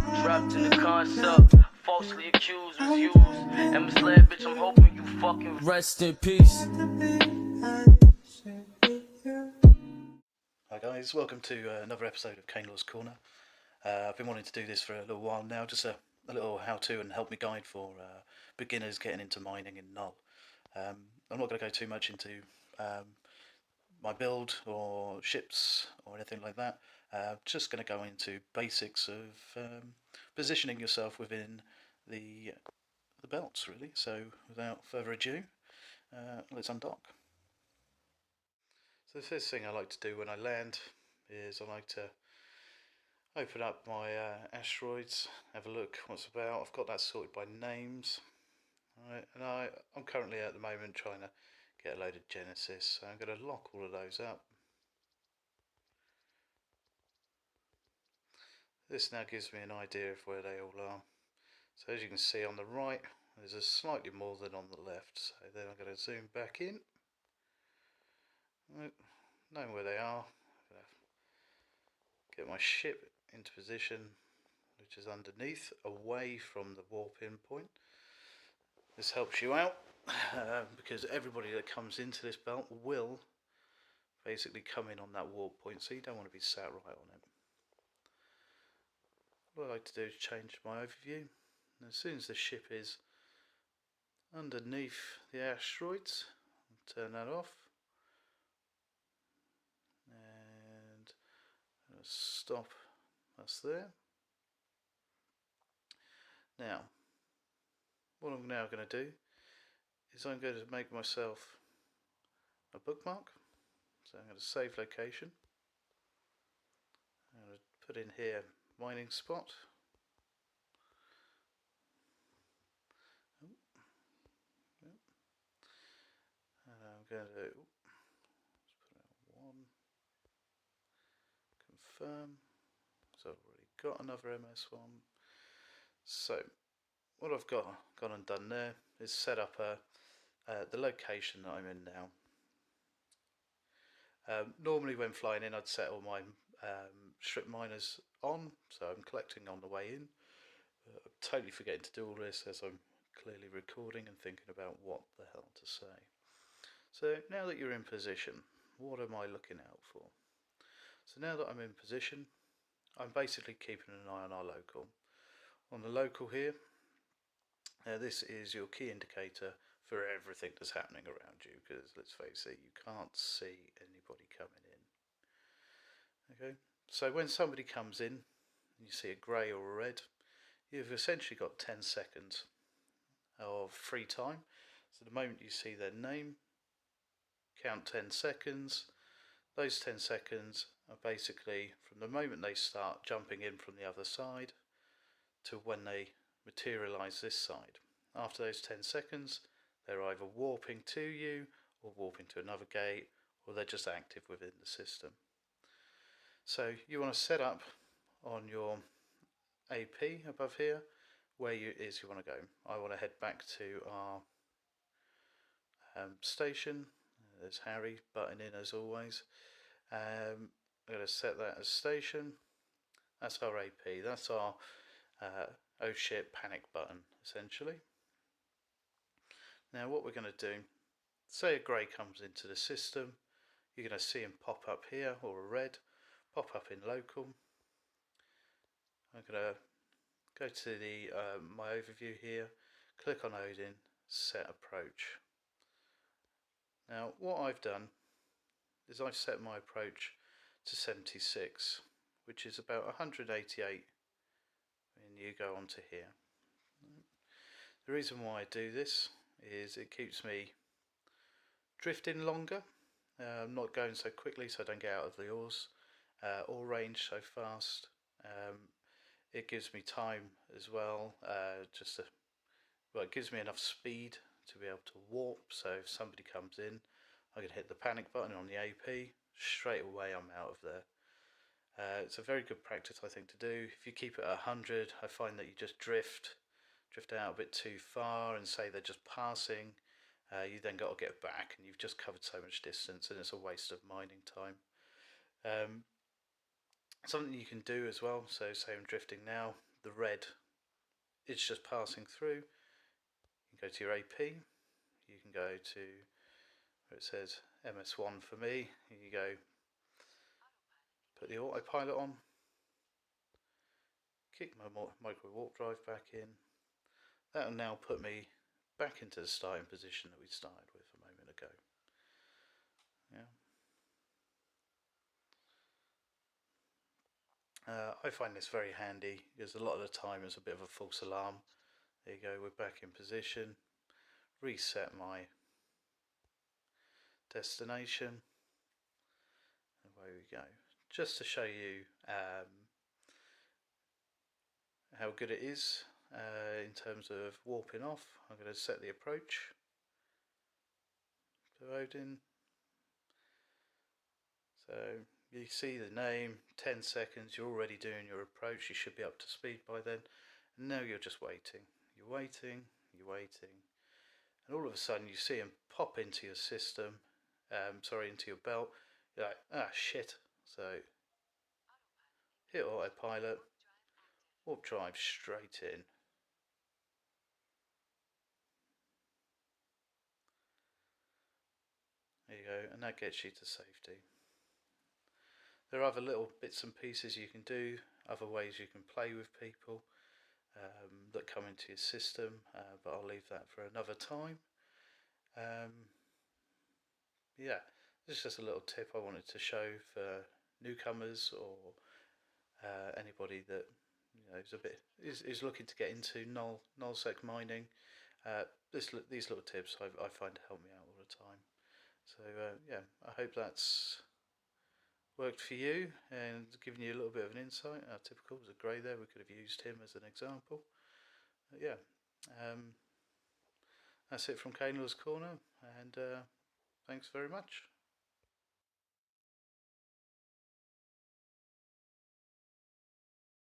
Trapped in the concept, falsely accused, was used, and misled, bitch. I'm hoping you fucking rest in peace. Hi guys, welcome to another episode of Kainelor's Corner. I've been wanting to do this for a little while now, just a little how-to and help me guide for beginners getting into mining in null. I'm not going to go too much into my build or ships or anything like that. Just going to go into basics of positioning yourself within the belts, really. So without further ado, let's undock. So the first thing I like to do when I land is I like to open up my asteroids, have a look what's about. I've got that sorted by names. Right, and I'm currently at the moment trying to get a load of Genesis, so I'm going to lock all of those up. This now gives me an idea of where they all are. So as you can see on the right, there's a slightly more than on the left, so then I'm going to zoom back in. Right, knowing where they are, I'm going to get my ship into position, which is underneath, away from the warp-in point. This helps you out because everybody that comes into this belt will basically come in on that warp point, so you don't want to be sat right on it. What I like to do is change my overview, and as soon as the ship is underneath the asteroids, I'll turn that off, and I'll stop us there. Now, what I'm now going to do is I'm going to make myself a bookmark. So I'm going to save location. I'm going to put in here mining spot. And I'm going to put out 1, confirm. So I've already got another MS1. So what I've got and done there is set up the location that I'm in now. Normally when flying in, I'd set all my strip miners on, so I'm collecting on the way in. I'm totally forgetting to do all this as I'm clearly recording and thinking about what the hell to say. So now that you're in position, what am I looking out for? So now that I'm in position, I'm basically keeping an eye on our local. On the local here, this is your key indicator for everything that's happening around you, because let's face it, you can't see anybody coming in. Okay, so when somebody comes in, you see a grey or a red, you've essentially got 10 seconds of free time. So the moment you see their name, count 10 seconds. Those 10 seconds are basically from the moment they start jumping in from the other side to when they materialise this side. After those 10 seconds, they're either warping to you or warping to another gate, or they're just active within the system. So you want to set up on your AP above here where you want to go. I want to head back to our station. There's Harry butting in as always. I'm going to set that as station. That's our AP. That's our oh shit panic button essentially. Now what we're going to do, say a grey comes into the system, you're going to see him pop up here, or a red pop up in local. I'm going to go to the my overview here, click on Odin, set approach. Now what I've done is I've set my approach to 76, which is about 188 when you go onto here. The reason why I do this is it keeps me drifting longer. I'm not going so quickly so I don't get out of the oars or range so fast. It gives me time as well, it gives me enough speed to be able to warp, so if somebody comes in I can hit the panic button on the AP, straight away I'm out of there. It's a very good practice I think to do. If you keep it at 100, I find that you just drift out a bit too far, and say they're just passing, you then got to get back and you've just covered so much distance and it's a waste of mining time. Something you can do as well, so say I'm drifting now, the red, it's just passing through. You can go to your AP, you can go to where it says MS1 for me, you go put the autopilot on, kick my micro warp drive back in. That will now put me back into the starting position that we started with a moment ago. I find this very handy because a lot of the time it's a bit of a false alarm. There you go, we're back in position. Reset my destination. Away we go. Just to show you how good it is in terms of warping off, I'm going to set the approach to Odin. So you see the name, 10 seconds, you're already doing your approach, you should be up to speed by then. And now you're just waiting, you're waiting, you're waiting, and all of a sudden you see him pop into your system, into your belt. You're like, ah shit. So hit autopilot, warp drive straight in. There you go, and that gets you to safety. There are other little bits and pieces you can do, other ways you can play with people that come into your system, but I'll leave that for another time. Yeah, this is just a little tip I wanted to show for newcomers or anybody that is looking to get into nullsec mining. These little tips I find help me out all the time. So yeah, I hope that's worked for you and given you a little bit of an insight. Typical was a grey there, we could have used him as an example. But yeah, that's it from Kainelor's Corner, and thanks very much.